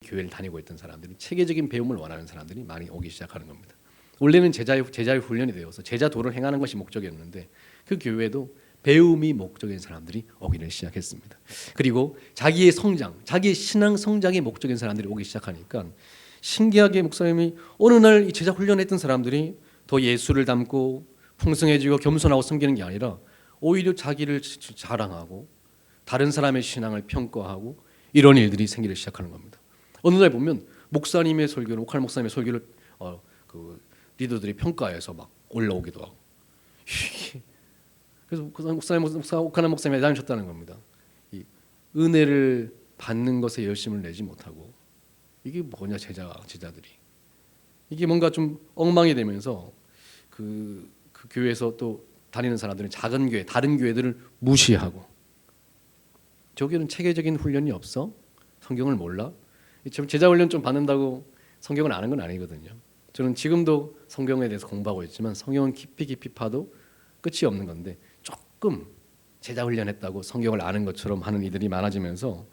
교회를 다니고 있던 사람들이 체계적인 배움을 원하는 사람들이 많이 오기 시작하는 겁니다. 원래는 제자의 훈련이 되어서 제자 도를 행하는 것이 목적이었는데 그 교회도 배움이 목적인 사람들이 오기를 시작했습니다. 그리고 자기의 성장, 자기의 신앙 성장이 목적인 사람들이 오기 시작하니까 신기하게 목사님이 어느 날 이 제자 훈련했던 사람들이 더 예수를 닮고 풍성해지고 겸손하고 섬기는 게 아니라 오히려 자기를 자랑하고 다른 사람의 신앙을 평가하고 이런 일들이 생기기 시작하는 겁니다. 어느 날 보면 목사님의 설교를 옥한 목사님의 설교를 그 리더들이 평가해서 막 올라오기도 하고 그래서 옥한 목사님이 대단하셨다는 겁니다. 이 은혜를 받는 것에 열심을 내지 못하고 이게 뭐냐 제자들이 이게 뭔가 좀 엉망이 되면서 그 교회에서 또 다니는 사람들은 작은 교회, 다른 교회들을 무시하고 저기는 체계적인 훈련이 없어? 성경을 몰라? 제자 훈련 좀 받는다고 성경을 아는 건 아니거든요. 저는 지금도 성경에 대해서 공부하고 있지만 성경은 깊이 파도 끝이 없는 건데 조금 제자 훈련했다고 성경을 아는 것처럼 하는 이들이 많아지면서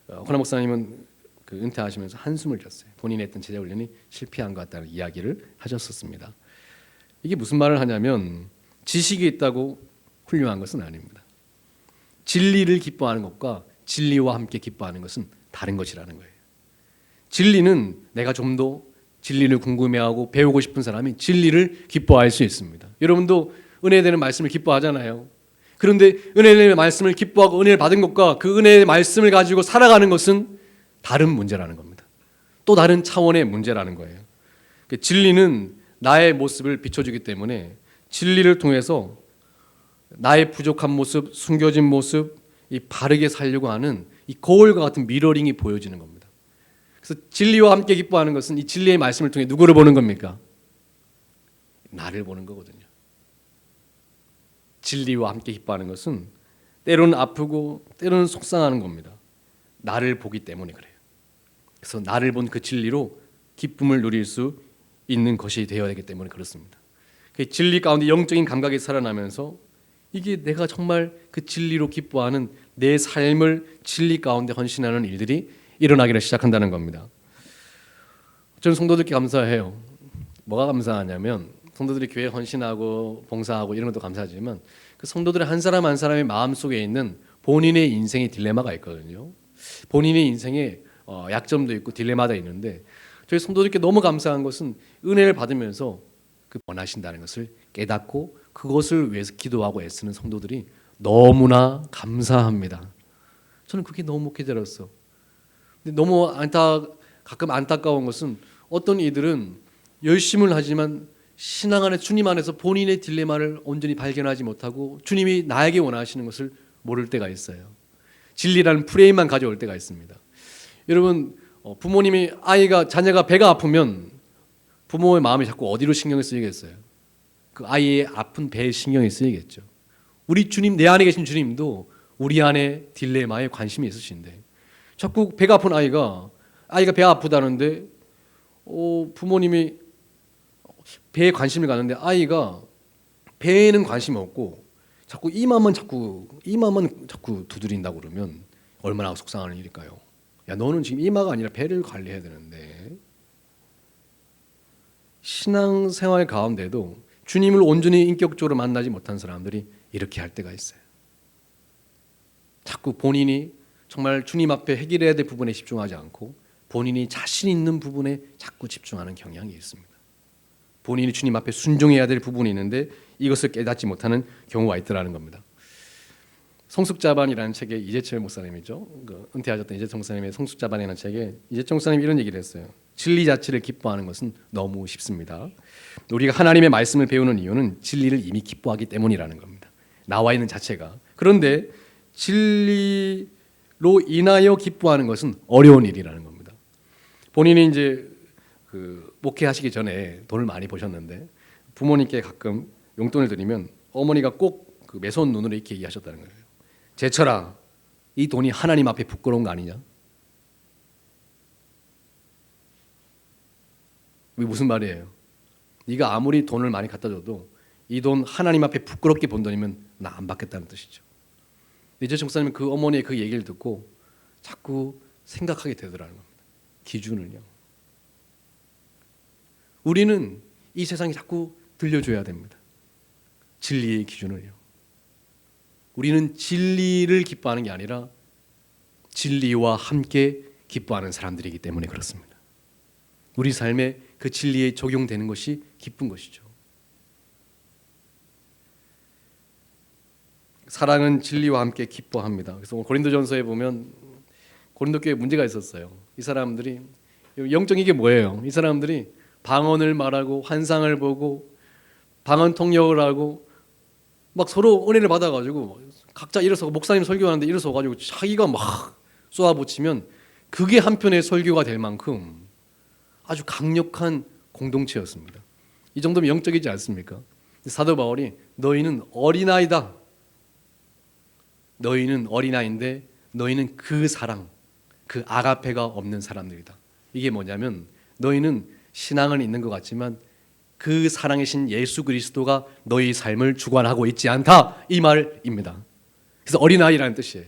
허나 목사님은 그 은퇴하시면서 한숨을 졌어요. 본인이 했던 제자 훈련이 실패한 것 같다는 이야기를 하셨었습니다. 이게 무슨 말을 하냐면 지식이 있다고 훌륭한 것은 아닙니다. 진리를 기뻐하는 것과 진리와 함께 기뻐하는 것은 다른 것이라는 거예요. 진리는 내가 좀 더 진리를 궁금해하고 배우고 싶은 사람이 진리를 기뻐할 수 있습니다. 여러분도 은혜 되는 말씀을 기뻐하잖아요. 그런데 은혜 되는 말씀을 기뻐하고 은혜를 받은 것과 그 은혜의 말씀을 가지고 살아가는 것은 다른 문제라는 겁니다. 또 다른 차원의 문제라는 거예요. 진리는 나의 모습을 비춰주기 때문에 진리를 통해서 나의 부족한 모습, 숨겨진 모습, 이 바르게 살려고 하는 이 거울과 같은 미러링이 보여지는 겁니다. 그래서 진리와 함께 기뻐하는 것은 이 진리의 말씀을 통해 누구를 보는 겁니까? 나를 보는 거거든요. 진리와 함께 기뻐하는 것은 때로는 아프고 때로는 속상하는 겁니다. 나를 보기 때문에 그래요. 그래서 나를 본 그 진리로 기쁨을 누릴 수 있는 것이 되어야 되기 때문에 그렇습니다. 그 진리 가운데 영적인 감각이 살아나면서 이게 내가 정말 그 진리로 기뻐하는 내 삶을 진리 가운데 헌신하는 일들이 일어나기를 시작한다는 겁니다. 저는 성도들께 감사해요. 뭐가 감사하냐면 성도들이 교회에 헌신하고 봉사하고 이런 것도 감사하지만 그 성도들의 한 사람 한 사람의 마음속에 있는 본인의 인생의 딜레마가 있거든요. 본인의 인생에 약점도 있고 딜레마도 있는데 저희 성도들께 너무 감사한 것은 은혜를 받으면서 그 원하신다는 것을 깨닫고 그것을 위해서 기도하고 애쓰는 성도들이 너무나 감사합니다. 저는 그게 너무 깨달았어. 근데 너무 가끔 안타까운 것은 어떤 이들은 열심을 하지만 신앙 안에 주님 안에서 본인의 딜레마를 온전히 발견하지 못하고 주님이 나에게 원하시는 것을 모를 때가 있어요. 진리라는 프레임만 가져올 때가 있습니다. 여러분 부모님이 자녀가 배가 아프면 부모의 마음이 자꾸 어디로 신경을 쓰이겠어요? 그 아이의 아픈 배에 신경이 쓰이겠죠. 우리 주님, 내 안에 계신 주님도 우리 안에 딜레마에 관심이 있으신데 자꾸 배가 아픈 아이가 배가 아프다는데 부모님이 배에 관심을 갖는데 아이가 배에는 관심이 없고 자꾸 이마만 자꾸 두드린다고 그러면 얼마나 속상한 일일까요? 야, 너는 지금 이마가 아니라 배를 관리해야 되는데. 신앙생활 가운데도 주님을 온전히 인격적으로 만나지 못한 사람들이 이렇게 할 때가 있어요. 자꾸 본인이 정말 주님 앞에 해결해야 될 부분에 집중하지 않고 본인이 자신 있는 부분에 자꾸 집중하는 경향이 있습니다. 본인이 주님 앞에 순종해야 될 부분이 있는데 이것을 깨닫지 못하는 경우가 있더라는 겁니다. 성숙자반이라는 책에 이재철 목사님이죠. 은퇴하셨던 이재철 목사님의 성숙자반이라는 책에 이재철 목사님이 이런 얘기를 했어요. 진리 자체를 기뻐하는 것은 너무 쉽습니다. 우리가 하나님의 말씀을 배우는 이유는 진리를 이미 기뻐하기 때문이라는 겁니다. 나와 있는 자체가. 그런데 진리로 인하여 기뻐하는 것은 어려운 일이라는 겁니다. 본인이 이제 목회하시기 전에 돈을 많이 버셨는데 부모님께 가끔 용돈을 드리면 어머니가 꼭 그 매서운 눈으로 이렇게 얘기하셨다는 거예요. 제철아, 이 돈이 하나님 앞에 부끄러운 거 아니냐? 이게 무슨 말이에요? 네가 아무리 돈을 많이 갖다 줘도 이 돈 하나님 앞에 부끄럽게 본 돈이면 나 안 받겠다는 뜻이죠. 이재철 목사님은 그 어머니의 그 얘기를 듣고 자꾸 생각하게 되더라는 겁니다. 기준을요. 우리는 이 세상이 자꾸 들려줘야 됩니다. 진리의 기준을요. 우리는 진리를 기뻐하는 게 아니라 진리와 함께 기뻐하는 사람들이기 때문에 그렇습니다. 우리 삶에 그 진리에 적용되는 것이 기쁜 것이죠. 사랑은 진리와 함께 기뻐합니다. 그래서 고린도전서에 보면 고린도 교회에 문제가 있었어요. 이 사람들이 영적인 게 뭐예요? 이 사람들이 방언을 말하고 환상을 보고 방언 통역을 하고 막 서로 은혜를 받아가지고 각자 일어서고 목사님 설교하는데 일어서가지고 자기가 막 쏘아붙이면 그게 한편의 설교가 될 만큼 아주 강력한 공동체였습니다. 이 정도면 영적이지 않습니까? 사도 바울이 너희는 어린아이다. 너희는 어린아이인데 너희는 그 사랑, 그 아가페가 없는 사람들이다. 이게 뭐냐면 너희는 신앙은 있는 것 같지만 그 사랑이신 예수 그리스도가 너희 삶을 주관하고 있지 않다. 이 말입니다. 그래서 어린아이라는 뜻이에요.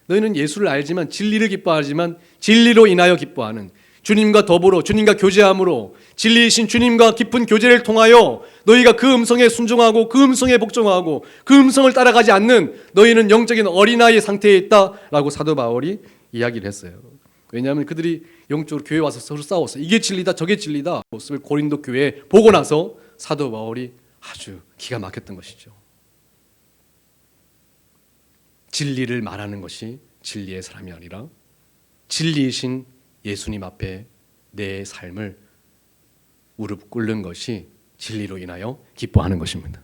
너희는 예수를 알지만 진리를 기뻐하지만 진리로 인하여 기뻐하는 주님과 더불어 주님과 교제함으로 진리이신 주님과 깊은 교제를 통하여 너희가 그 음성에 순종하고 그 음성에 복종하고 그 음성을 따라가지 않는 너희는 영적인 어린아이의 상태에 있다라고 사도 바울이 이야기를 했어요. 왜냐하면 그들이 영적으로 교회에 와서 서로 싸웠어요. 이게 진리다 저게 진리다 모습을 고린도 교회에 보고 나서 사도 바울이 아주 기가 막혔던 것이죠. 진리를 말하는 것이 진리의 사람이 아니라 진리이신 예수님 앞에 내 삶을 무릎 꿇는 것이 진리로 인하여 기뻐하는 것입니다.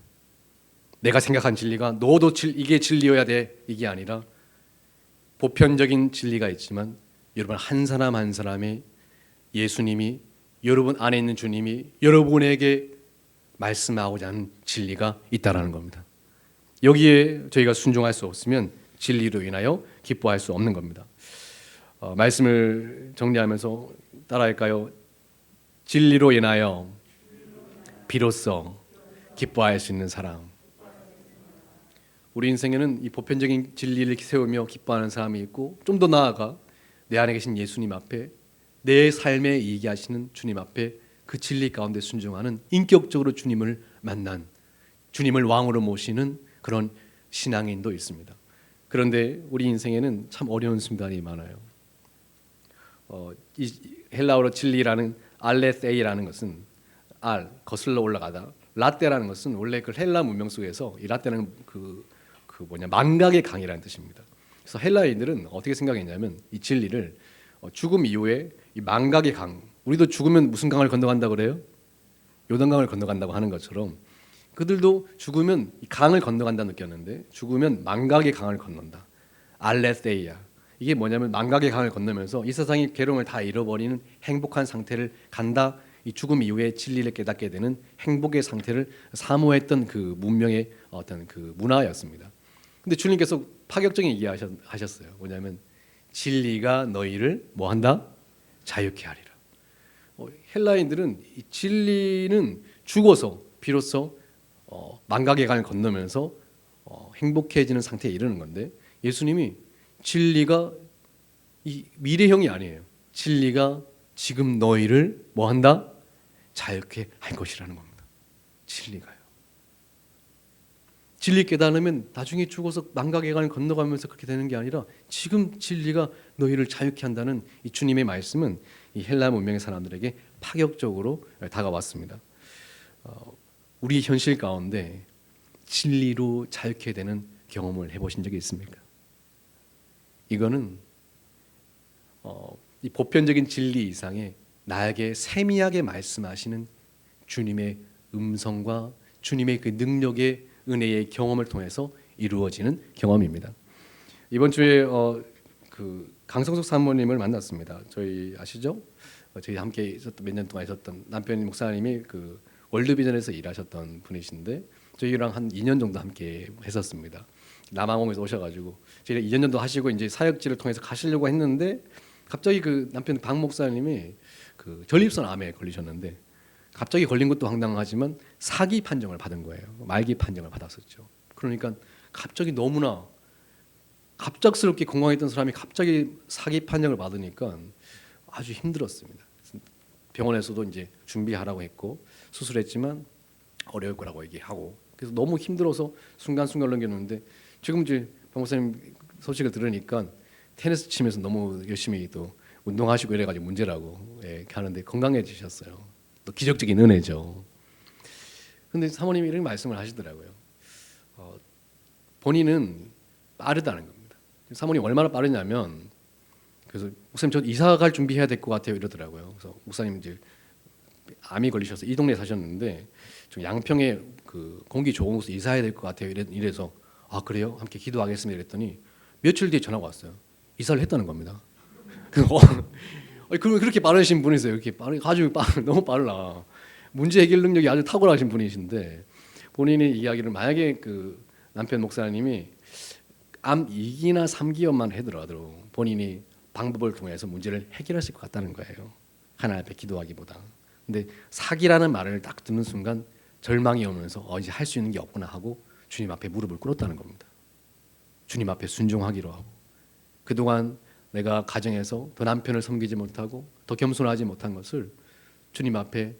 내가 생각한 진리가 너도 이게 진리여야 돼 이게 아니라 보편적인 진리가 있지만 여러분 한 사람 한 사람의 예수님이 여러분 안에 있는 주님이 여러분에게 말씀하고자 하는 진리가 있다라는 겁니다. 여기에 저희가 순종할 수 없으면 진리로 인하여 기뻐할 수 없는 겁니다. 말씀을 정리하면서 따라할까요? 진리로 인하여 비로소 기뻐할 수 있는 사람. 우리 인생에는 이 보편적인 진리를 세우며 기뻐하는 사람이 있고 좀 더 나아가 내 안에 계신 예수님 앞에 내 삶에 이익이 하시는 주님 앞에 그 진리 가운데 순종하는 인격적으로 주님을 만난 주님을 왕으로 모시는 그런 신앙인도 있습니다. 그런데 우리 인생에는 참 어려운 순간이 많아요. 이 헬라어로 진리라는 알레세이라는 것은 거슬러 올라가다 라떼라는 것은 원래 그 헬라 문명 속에서 이 라떼는 망각의 강이라는 뜻입니다. 그래서 헬라인들은 어떻게 생각했냐면 이 진리를 죽음 이후에 이 망각의 강, 우리도 죽으면 무슨 강을 건너간다 그래요? 요단강을 건너간다고 하는 것처럼 그들도 죽으면 이 강을 건너간다 느꼈는데 죽으면 망각의 강을 건넌다. 알레세이야. 이게 뭐냐면 망각의 강을 건너면서 이 세상의 괴로움을 다 잃어버리는 행복한 상태를 간다. 이 죽음 이후에 진리를 깨닫게 되는 행복의 상태를 사모했던 그 문명의 어떤 그 문화였습니다. 근데 주님께서 파격적인 얘기 하셨어요. 뭐냐면 진리가 너희를 뭐한다? 자유케 하리라. 헬라인들은 이 진리는 죽어서 비로소 망각의 강을 건너면서 행복해지는 상태에 이르는 건데 예수님이 진리가 이 미래형이 아니에요. 진리가 지금 너희를 뭐한다? 자유케 할 것이라는 겁니다. 진리가요. 진리 깨달으면 나중에 죽어서 망각의 강을 건너가면서 그렇게 되는 게 아니라 지금 진리가 너희를 자유케 한다는 이 주님의 말씀은 이 헬라 문명의 사람들에게 파격적으로 다가왔습니다. 우리 현실 가운데 진리로 자유케 되는 경험을 해보신 적이 있습니까? 이거는 이 보편적인 진리 이상의 나에게 세미하게 말씀하시는 주님의 음성과 주님의 그 능력의 은혜의 경험을 통해서 이루어지는 경험입니다. 이번 주에 그 강성석 사모님을 만났습니다. 저희 아시죠? 저희 함께 있었던 몇 년 동안 있었던 남편 목사님이 그 월드비전에서 일하셨던 분이신데 저희랑 한 2년 정도 함께 했었습니다. 남아공에서 오셔가지고 저희가 2년 정도 하시고 이제 사역지를 통해서 가시려고 했는데 갑자기 그 남편 박 목사님이 그 전립선 암에 걸리셨는데 갑자기 걸린 것도 황당하지만 사기 판정을 받은 거예요. 말기 판정을 받았었죠. 그러니까 갑자기 너무나 갑작스럽게 건강했던 사람이 갑자기 사기 판정을 받으니까 아주 힘들었습니다. 병원에서도 이제 준비하라고 했고 수술했지만 어려울 거라고 얘기하고 그래서 너무 힘들어서 순간순간 넘겼는데 지금 이제 박 목사님 소식을 들으니까 테니스 치면서 너무 열심히 또 운동하시고 이래가지고 문제라고 하는데 건강해지셨어요. 또 기적적인 은혜죠. 근데 사모님이 이런 말씀을 하시더라고요. 본인은 빠르다는 겁니다. 사모님 얼마나 빠르냐면 그래서 목사님 저 이사 갈 준비해야 될 것 같아요 이러더라고요. 그래서 목사님 이제 암이 걸리셔서 이 동네에 사셨는데 좀 양평에 그 공기 좋은 곳에 이사해야 될 것 같아요 이래서 아 그래요? 함께 기도하겠습니다 이랬더니 며칠 뒤에 전화가 왔어요. 이사를 했다는 겁니다. 그러면 그렇게 빠르신 분이세요. 이렇게 아주 너무 빨라. 문제 해결 능력이 아주 탁월하신 분이신데 본인의 이야기를 만약에 그 남편 목사님이 암 2기나 3기였만 하더라도 본인이 방법을 통해서 문제를 해결하실 것 같다는 거예요. 하나님 앞에 기도하기보다. 근데 4기라는 말을 딱 듣는 순간 절망이 오면서 이제 할 수 있는 게 없구나 하고 주님 앞에 무릎을 꿇었다는 겁니다. 주님 앞에 순종하기로 하고 그동안 내가 가정에서 더 남편을 섬기지 못하고 더 겸손하지 못한 것을 주님 앞에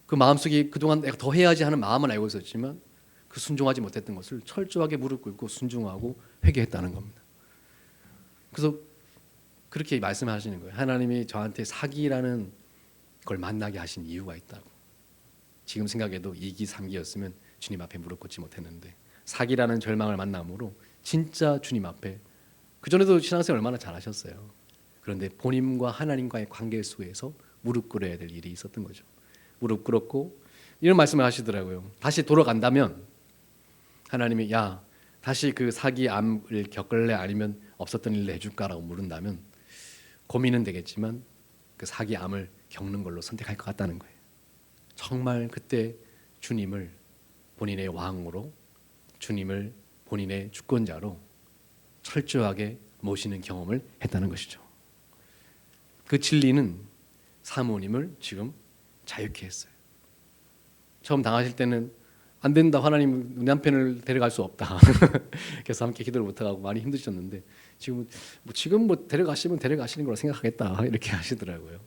그 마음속에 그동안 내가 더 해야지 하는 마음은 알고 있었지만 그 순종하지 못했던 것을 철저하게 무릎 꿇고 순종하고 회개했다는 겁니다. 그래서 그렇게 말씀하시는 거예요. 하나님이 저한테 4기라는 걸 만나게 하신 이유가 있다고. 지금 생각해도 2기, 3기였으면 주님 앞에 무릎 꿇지 못했는데 4기라는 절망을 만남으로 진짜 주님 앞에 그전에도 신앙생활 얼마나 잘하셨어요. 그런데 본인과 하나님과의 관계 속에서 무릎 꿇어야 될 일이 있었던 거죠. 무릎 꿇었고 이런 말씀을 하시더라고요. 다시 돌아간다면 하나님이 야 다시 그 4기 암을 겪을래 아니면 없었던 일을 해줄까라고 물은다면 고민은 되겠지만 그 4기 암을 겪는 걸로 선택할 것 같다는 거예요. 정말 그때 주님을 본인의 왕으로 주님을 본인의 주권자로 철저하게 모시는 경험을 했다는 것이죠. 그 진리는 사모님을 지금 자유케 했어요. 처음 당하실 때는 안 된다 하나님 우리 남편을 데려갈 수 없다 그래서 함께 기도를 못하고 많이 힘드셨는데 지금 뭐 데려가시면 데려가시는 거라 생각하겠다 이렇게 하시더라고요.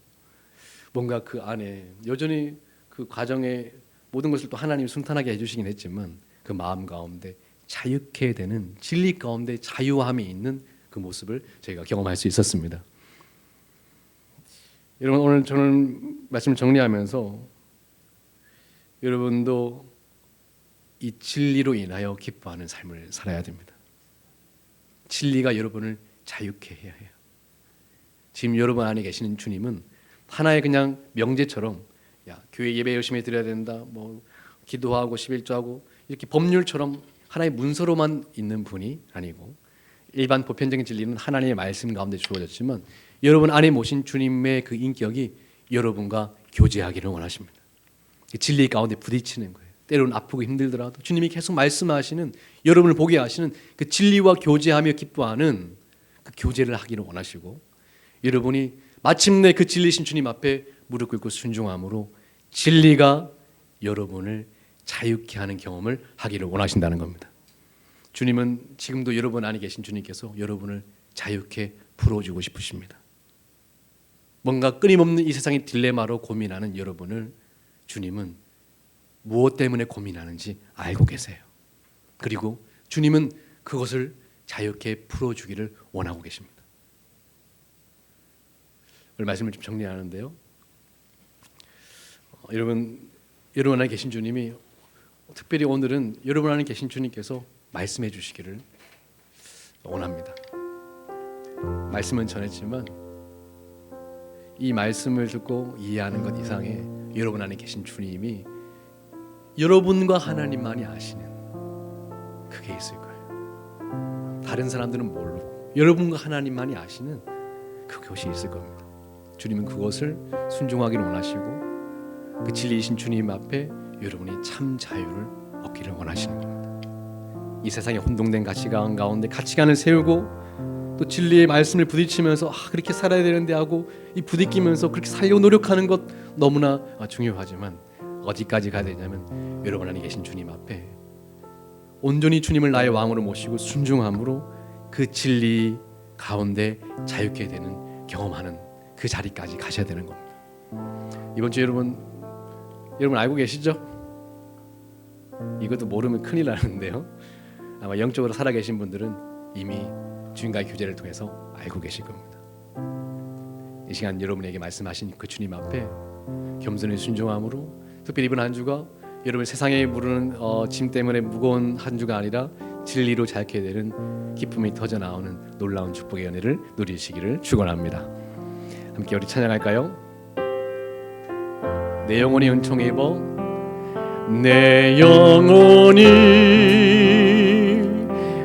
뭔가 그 안에 여전히 그 과정에 모든 것을 또 하나님이 순탄하게 해주시긴 했지만 그 마음 가운데 자유케 되는 진리 가운데 자유함이 있는 그 모습을 저희가 경험할 수 있었습니다. 여러분 오늘 저는 말씀을 정리하면서 여러분도 이 진리로 인하여 기뻐하는 삶을 살아야 됩니다. 진리가 여러분을 자유케 해야 해요. 지금 여러분 안에 계시는 주님은 하나의 그냥 명제처럼 야 교회 예배 열심히 드려야 된다, 뭐 기도하고 11조하고 이렇게 법률처럼 하나의 문서로만 있는 분이 아니고 일반 보편적인 진리는 하나님의 말씀 가운데 주어졌지만 여러분 안에 모신 주님의 그 인격이 여러분과 교제하기를 원하십니다. 진리 가운데 부딪히는 거예요. 때로는 아프고 힘들더라도 주님이 계속 말씀하시는 여러분을 보게 하시는 그 진리와 교제하며 기뻐하는 그 교제를 하기를 원하시고 여러분이 마침내 그 진리신 주님 앞에 무릎 꿇고 순종함으로 진리가 여러분을 자유케 하는 경험을 하기를 원하신다는 겁니다. 주님은 지금도 여러분 안에 계신 주님께서 여러분을 자유케 풀어주고 싶으십니다. 뭔가 끊임없는 이 세상의 딜레마로 고민하는 여러분을 주님은 무엇 때문에 고민하는지 알고 계세요. 그리고 주님은 그것을 자유케 풀어주기를 원하고 계십니다. 오늘 말씀을 좀 정리하는데요. 여러분 안에 계신 주님이 특별히 오늘은 여러분 안에 계신 주님께서 말씀해 주시기를 원합니다. 말씀은 전했지만 이 말씀을 듣고 이해하는 것 이상의 여러분 안에 계신 주님이 여러분과 하나님만이 아시는 그게 있을 거예요. 다른 사람들은 모르고 여러분과 하나님만이 아시는 그것이 있을 겁니다. 주님은 그것을 순종하기를 원하시고 그 진리이신 주님 앞에 여러분이 참 자유를 얻기를 원하시는 겁니다. 이 세상의 혼동된 가치관 가운데 가치관을 세우고 또 진리의 말씀을 부딪히면서 그렇게 살아야 되는데 하고 이 부딪히면서 그렇게 살려고 노력하는 것 너무나 중요하지만 어디까지 가야 되냐면 여러분 안에 계신 주님 앞에 온전히 주님을 나의 왕으로 모시고 순종함으로 그 진리 가운데 자유케 되는 경험하는 그 자리까지 가셔야 되는 겁니다. 이번 주 여러분 알고 계시죠? 이것도 모르면 큰일 나는데요. 아마 영적으로 살아계신 분들은 이미 주님과의 교제를 통해서 알고 계실 겁니다. 이 시간 여러분에게 말씀하신 그 주님 앞에 겸손히 순종함으로, 특별히 이번 한 주가 여러분 세상에 부르는 짐 때문에 무거운 한 주가 아니라 진리로 자유케 되는 기쁨이 터져 나오는 놀라운 축복의 은혜를 누리시기를 축원합니다. 함께 우리 찬양할까요? 내 영혼이 은총 입어, 내 영혼이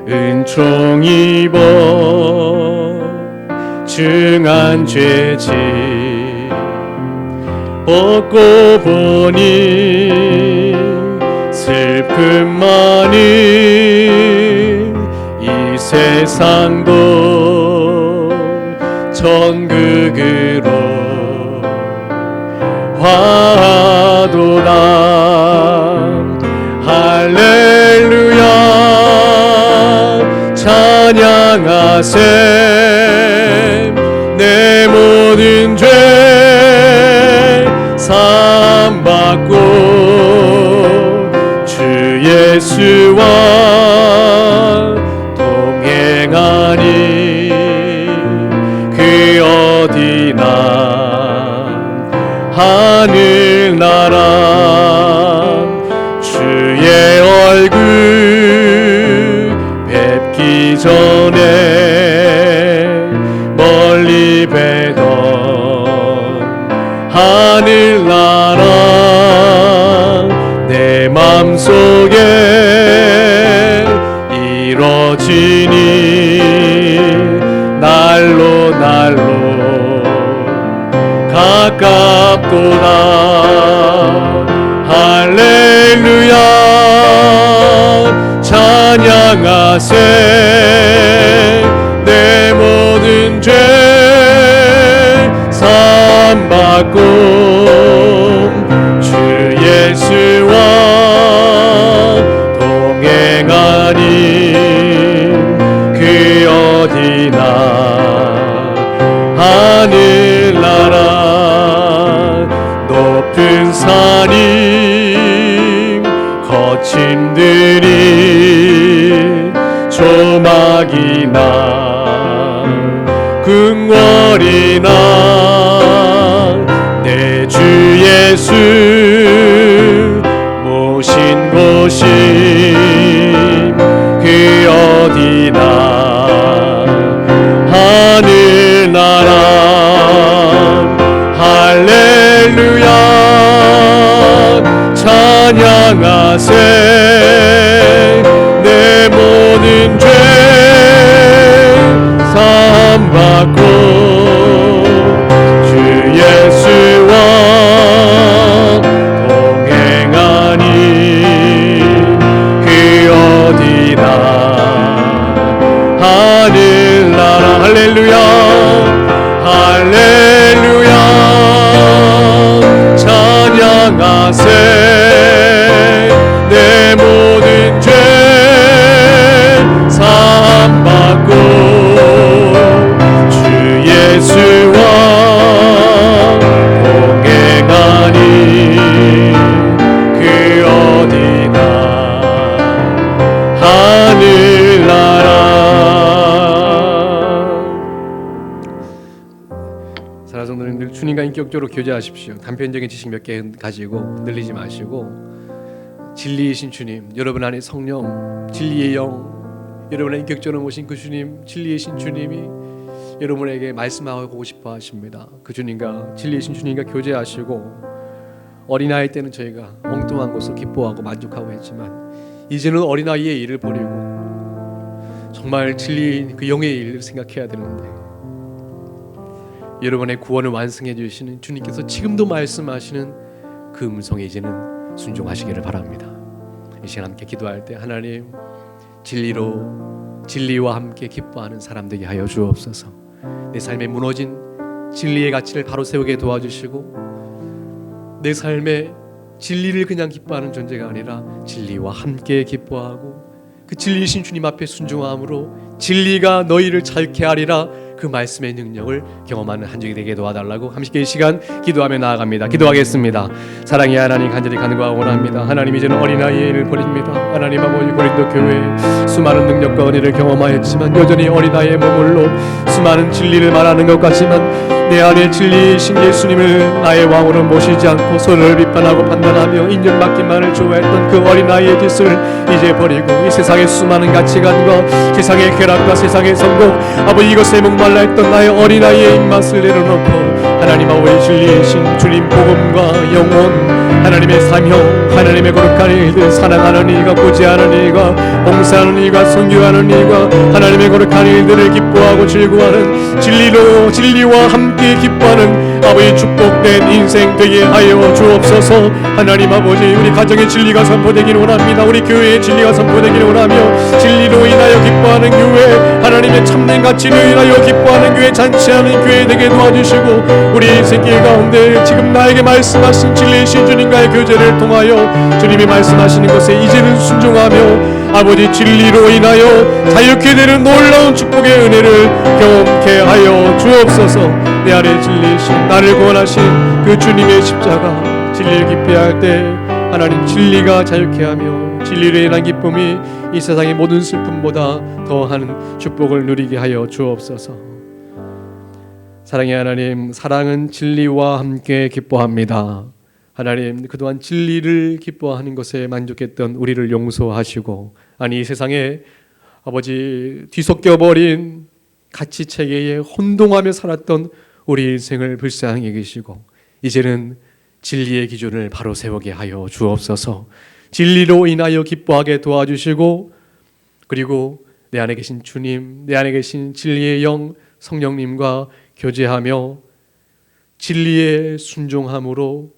은총 입어 중한 죄짐 벗고 보니 슬픔 많은 이 세상도 천국으로 화도다. 할렐루야 찬양하세. 내 모든 죄 사함받고 주 예수와 동행하니 그 어디나 하늘나라 주의 얼굴 뵙기 전에 멀리 뵈던 하늘나라 내 맘속에 이뤄지니 날로 가깝도다. 할렐루야 찬양하세. 내 모든 죄 사함받고 주 예수와 동행하니 그 어디나 하늘나라 높은 산이 거친 들이 조막이나 궁궐이나 내 주 예수 모신 곳이 그 어디나 하늘나라 할렐루야 찬양하세. 내 모든 죄 사함받고 주 예수와 동행하니 그 어디나 하늘나라 할렐루야 할렐루야 찬양하세. 내 모든 죄 사함받고 주 예수와 동행하니 그 어디나 하늘나라. 사랑성도님들 주님과 인격적으로 교제하십시오. 단편적인 지식 몇 개 가지고 늘리지 마시고 진리이신 주님, 여러분 안에 성령, 진리의 영, 여러분의 인격적으로 모신 그 주님, 진리이신 주님이 여러분에게 말씀하고 싶어 하십니다. 그 주님과 진리이신 주님과 교제하시고 어린아이 때는 저희가 엉뚱한 것을 기뻐하고 만족하고 했지만 이제는 어린아이의 일을 버리고 정말 진리인 그 영의 일을 생각해야 되는데 여러분의 구원을 완성해 주시는 주님께서 지금도 말씀하시는 그 음성에 이제는 순종하시기를 바랍니다. 이 시간 함께 기도할 때 하나님 진리와 함께 기뻐하는 사람 되게 하여 주옵소서. 내 삶에 무너진 진리의 가치를 바로 세우게 도와주시고 내 삶에 진리를 그냥 기뻐하는 존재가 아니라 진리와 함께 기뻐하고 그 진리이신 주님 앞에 순종함으로 진리가 너희를 자유케 하리라 그 말씀의 능력을 경험하는 한 주기 되게 도와달라고 함께 이 시간 기도하며 나아갑니다. 기도하겠습니다. 사랑의 하나님, 간절히 간구하고 원합니다. 하나님, 이제는 어린아이를 버립니다. 하나님 아버지, 고린도 교회 수많은 능력과 은혜를 경험하였지만 여전히 어린아이에 머물러 수많은 진리를 말하는 것 같지만 내 안에 진리이신 예수님을 나의 왕으로 모시지 않고 서로를 비판하고 판단하며 인정받기만을 좋아했던 그 어린아이의 짓을 이제 버리고 이 세상의 수많은 가치관과 세상의 쾌락과 세상의 성공, 아버지 이것에 목말라 했던 나의 어린아이의 입맛을 내려놓고 하나님 아버지 진리이신 주님 복음과 영혼, 하나님의 사명, 하나님의 거룩한 일들, 사랑하는 일과 구제하는 일과 봉사하는 일과 선교하는 일과 하나님의 거룩한 일들을 기뻐하고 즐거워하는 진리와 함께 기뻐하는 아버지 축복된 인생 되게 하여 주옵소서. 하나님 아버지, 우리 가정의 진리가 선포되기를 원합니다. 우리 교회의 진리가 선포되기를 원하며 진리로 인하여 기뻐하는 교회, 하나님의 참된 가치로 인하여 기뻐하는 교회, 잔치하는 교회 되게 도와주시고 우리 인생길 가운데 지금 나에게 말씀하신 진리이신 주님과의 교제를 통하여 주님이 말씀하시는 것에 이제는 순종하며 아버지 진리로 인하여 자유케 되는 놀라운 축복의 은혜를 경험케 하여 주옵소서. 내 안에 진리이신 나를 구원하신 그 주님의 십자가, 진리를 깊이 할 때 하나님 진리가 자유케 하며 진리로 인한 기쁨이 이 세상의 모든 슬픔보다 더한 축복을 누리게 하여 주옵소서. 사랑의 하나님, 사랑은 진리와 함께 기뻐합니다. 하나님, 그동안 진리를 기뻐하는 것에 만족했던 우리를 용서하시고, 아니 이 세상에 아버지 뒤섞여버린 가치체계에 혼동하며 살았던 우리 인생을 불쌍히 여기시고 이제는 진리의 기준을 바로 세우게 하여 주옵소서. 진리로 인하여 기뻐하게 도와주시고, 그리고 내 안에 계신 주님, 내 안에 계신 진리의 영 성령님과 교제하며 진리에 순종함으로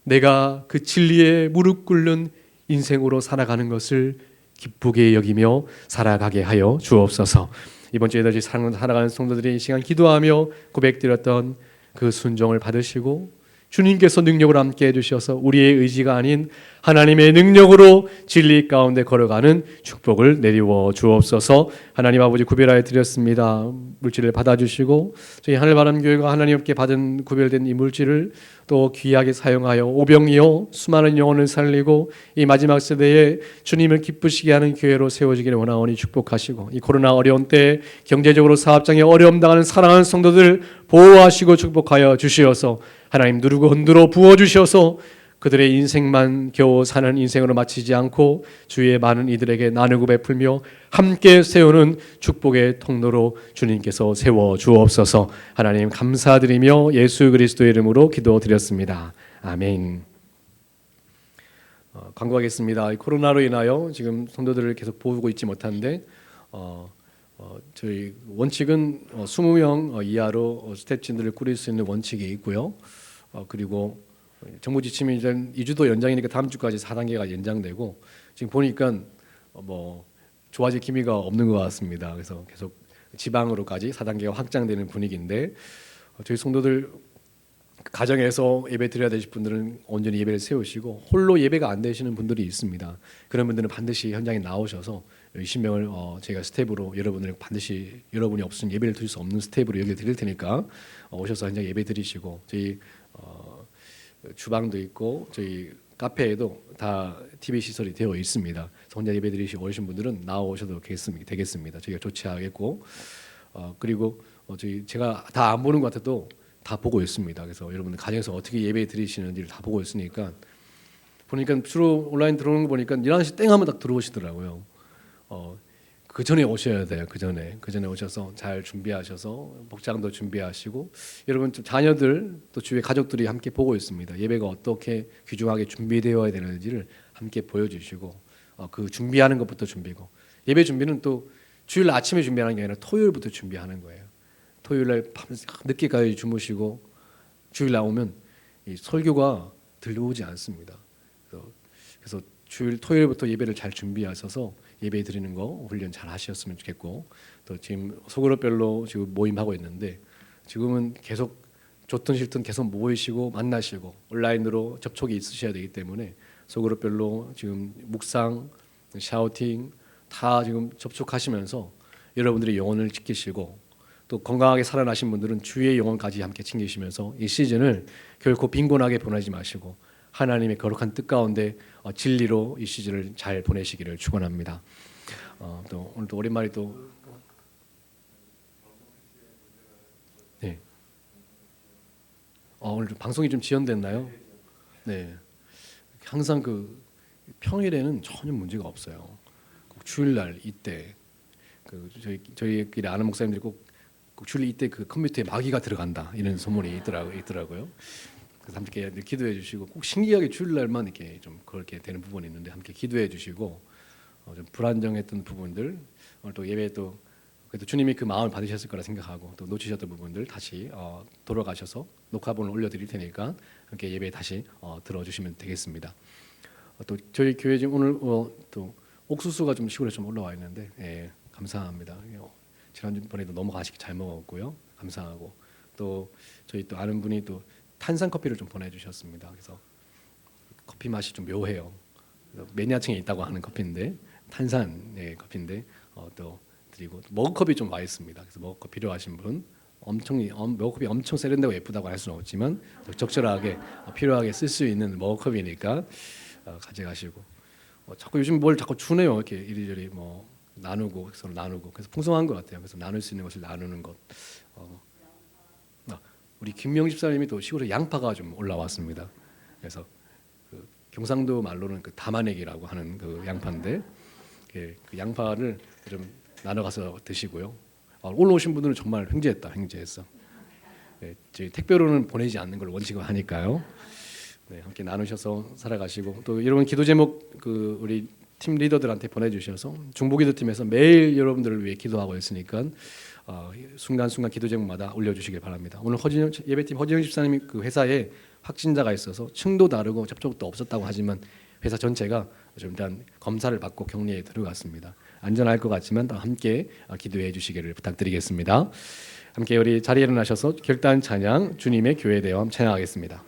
내가 그 진리에 무릎 꿇는 인생으로 살아가는 것을 기쁘게 여기며 살아가게 하여 주옵소서. 이번 주에 다시 살아가는 성도들이 이 시간 기도하며 고백드렸던 그 순종을 받으시고 주님께서 능력을 함께 해주셔서 우리의 의지가 아닌 하나님의 능력으로 진리 가운데 걸어가는 축복을 내리워 주옵소서. 하나님 아버지, 구별하여 드렸습니다. 물질을 받아주시고 저희 하늘바람교회가 하나님께 받은 구별된 이 물질을 또 귀하게 사용하여 오병이어 수많은 영혼을 살리고 이 마지막 세대에 주님을 기쁘시게 하는 교회로 세워지기를 원하오니 축복하시고, 이 코로나 어려운 때에 경제적으로 사업장에 어려움 당하는 사랑하는 성도들 보호하시고 축복하여 주시어서 하나님 누르고 흔들어 부어주셔서 그들의 인생만 겨우 사는 인생으로 마치지 않고 주위의 많은 이들에게 나누고 베풀며 함께 세우는 축복의 통로로 주님께서 세워 주옵소서. 하나님 감사드리며 예수 그리스도의 이름으로 기도드렸습니다. 아멘. 광고하겠습니다. 코로나로 인하여 지금 성도들을 계속 보고 있지 못한데 저희 원칙은 20명 이하로 스태프진들을 꾸릴 수 있는 원칙이 있고요. 그리고 정부 지침이 이제 2주도 연장이니까 다음 주까지 4단계가 연장되고 지금 보니까 뭐 좋아질 기미가 없는 것 같습니다. 그래서 계속 지방으로까지 4단계가 확장되는 분위기인데 저희 성도들 가정에서 예배 드려야 되실 분들은 온전히 예배를 세우시고 홀로 예배가 안 되시는 분들이 있습니다. 그런 분들은 반드시 현장에 나오셔서 20명을 제가 스텝으로 여러분을 반드시 여러분이 없으면 예배를 드릴 수 없는 스텝으로 여기 드릴 테니까 오셔서 현장 예배 드리시고 저희 주방도 있고 저희 카페에도 다 TV 시설이 되어 있습니다. 혼자 예배 드리시고 오신 분들은 나오셔도 되겠습니다. 저희가 조치하겠고 그리고 제가 다 안 보는 것 같아도 다 보고 있습니다. 그래서 여러분들 가정에서 어떻게 예배 드리시는지를 다 보고 있으니까 보니까 주로 온라인 들어오는 거 보니까 11시 땡 하면 딱 들어오시더라고요. 그 전에 오셔야 돼요. 그 전에 오셔서 잘 준비하셔서 복장도 준비하시고 여러분 자녀들 또 주위의 가족들이 함께 보고 있습니다. 예배가 어떻게 귀중하게 준비되어야 되는지를 함께 보여주시고 그 준비하는 것부터 준비고 예배 준비는 또 주일 아침에 준비하는 게 아니라 토요일부터 준비하는 거예요. 토요일날 늦게까지 주무시고 주일 나오면 이 설교가 들려오지 않습니다. 그래서 토요일부터 예배를 잘 준비하셔서 예배 드리는 거 훈련 잘 하셨으면 좋겠고 또 지금 소그룹별로 지금 모임하고 있는데 지금은 계속 좋든 싫든 계속 모이시고 만나시고 온라인으로 접촉이 있으셔야 되기 때문에 소그룹별로 지금 묵상, 샤우팅 다 지금 접촉하시면서 여러분들의 영혼을 지키시고 또 건강하게 살아나신 분들은 주의 영혼까지 함께 챙기시면서 이 시즌을 결코 빈곤하게 보내지 마시고 하나님의 거룩한 뜻 가운데 진리로 이 시즌을 잘 보내시기를 축원합니다. 또 오늘 또 오랜만에 또 네. 오늘 좀 방송이 좀 지연됐나요? 네. 항상 그 평일에는 전혀 문제가 없어요. 꼭 주일날 이때 그 저희끼리 아는 목사님들이 꼭 주일 이때 그 컴퓨터에 마귀가 들어간다 이런 소문이 있더라고요. 그래서 함께 기도해 주시고 꼭 신기하게 주일날만 이렇게 좀 그렇게 되는 부분이 있는데 함께 기도해 주시고 좀 불안정했던 부분들 오늘 또 예배 또 그래도 주님이 그 마음을 받으셨을 거라 생각하고 또 놓치셨던 부분들 다시 돌아가셔서 녹화본을 올려드릴 테니까 함께 예배 다시 들어주시면 되겠습니다. 또 저희 교회 지금 오늘 또 옥수수가 좀 시골에 좀 올라와 있는데 예, 감사합니다. 지난번에도 너무 맛있게 잘 먹었고요. 감사하고 또 저희 또 아는 분이 또 탄산 커피를 좀 보내주셨습니다. 그래서 커피 맛이 좀 묘해요. 매니아층에 있다고 하는 커피인데 탄산 커피인데 또 드리고 머그컵이 좀 와 있습니다. 그래서 머그컵 필요하신 분 머그컵이 엄청 세련되고 예쁘다고 할 수는 없지만 적절하게 필요하게 쓸 수 있는 머그컵이니까 가져가시고 자꾸 요즘 뭘 자꾸 주네요. 이렇게 이리저리 뭐 나누고 서로 나누고 그래서 풍성한 것 같아요. 그래서 나눌 수 있는 것을 나누는 것. 우리 김명 집사님이 또 시골에 양파가 좀 올라왔습니다. 그래서 그 경상도 말로는 그 다마내기라고 하는 그 양파인데 그 양파를 좀 나눠 가서 드시고요. 올라오신 분들은 정말 횡재했어. 네, 저희 택배로는 보내지 않는 걸 원칙으로 하니까요. 네, 함께 나누셔서 살아가시고 또 여러분 기도 제목 그 우리 팀 리더들한테 보내주셔서 중보기도팀에서 매일 여러분들을 위해 기도하고 있으니까 순간순간 기도 제목마다 올려주시길 바랍니다. 오늘 예배팀 허진영 집사님이 그 회사에 확진자가 있어서 층도 다르고 접촉도 없었다고 하지만 회사 전체가 좀 일단 검사를 받고 격리에 들어갔습니다. 안전할 것 같지만 또 함께 기도해 주시기를 부탁드리겠습니다. 함께 우리 자리에 일어나셔서 결단 찬양 주님의 교회 대왕 찬양하겠습니다.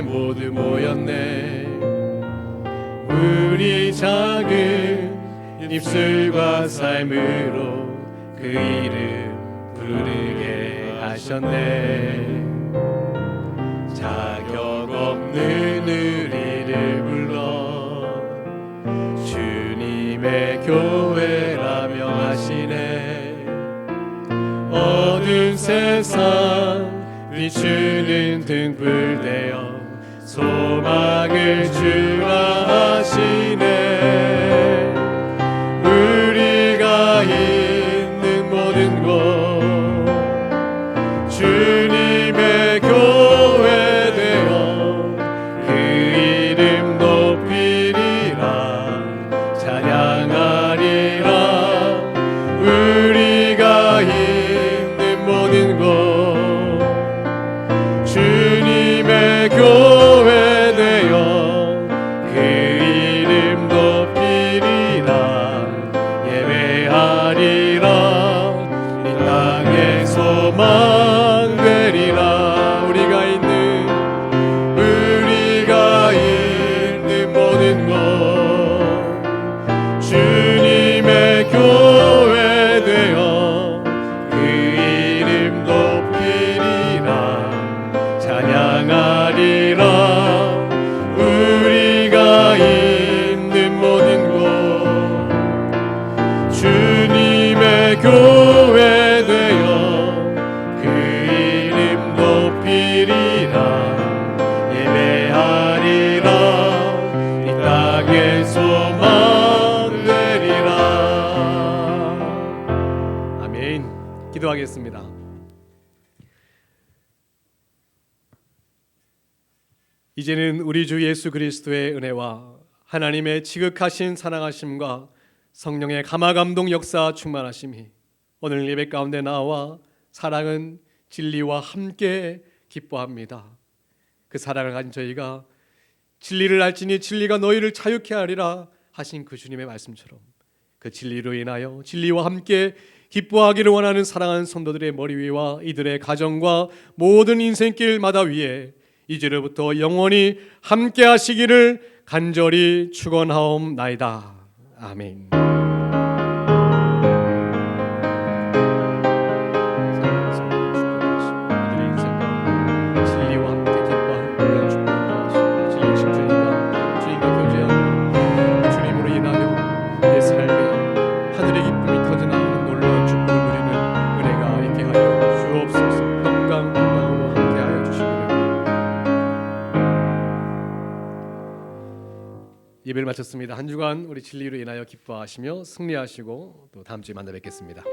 모두 모였네. 우리 작은 입술과 삶으로 그 이름 부르게 하셨네. 자격 없는 우리를 불러 주님의 교회라며 하시네. 어두운 세상 비추는 등불 되어 소망을 주라 하시네. 우리가 있는 모든 곳 주님의 교회 되어 그 이름 높이리라 찬양하리라. 우리가 있는 모든 곳 주님의 교회 되어 그 이름 높이리라 예배하리라. 이 땅에 소망 되리라. 우리가 있는 모든 곳 주님의 교회 되어 그 이름 높이리라 찬양하리라. 우리가 있는 모든 곳 주님의 교회 되어 그 이름 높이리라 예배하리라. 이 땅에 소망 되리라. 아멘. 기도하겠습니다. 이제는 우리 주 예수 그리스도의 은혜와 하나님의 지극하신 사랑하심과 성령의 감화감동 역사 충만하심이 오늘 예배 가운데 나와 사랑은 진리와 함께 기뻐합니다. 그 사랑을 가진 저희가 진리를 알지니 진리가 너희를 자유케 하리라 하신 그 주님의 말씀처럼 그 진리로 인하여 진리와 함께 기뻐하기를 원하는 사랑하는 성도들의 머리 위와 이들의 가정과 모든 인생길마다 위에 이제로부터 영원히 함께 하시기를 간절히 축원하옵나이다. 아멘. 예배를 마쳤습니다. 한 주간 우리 진리로 인하여 기뻐하시며 승리하시고 또 다음 주에 만나 뵙겠습니다.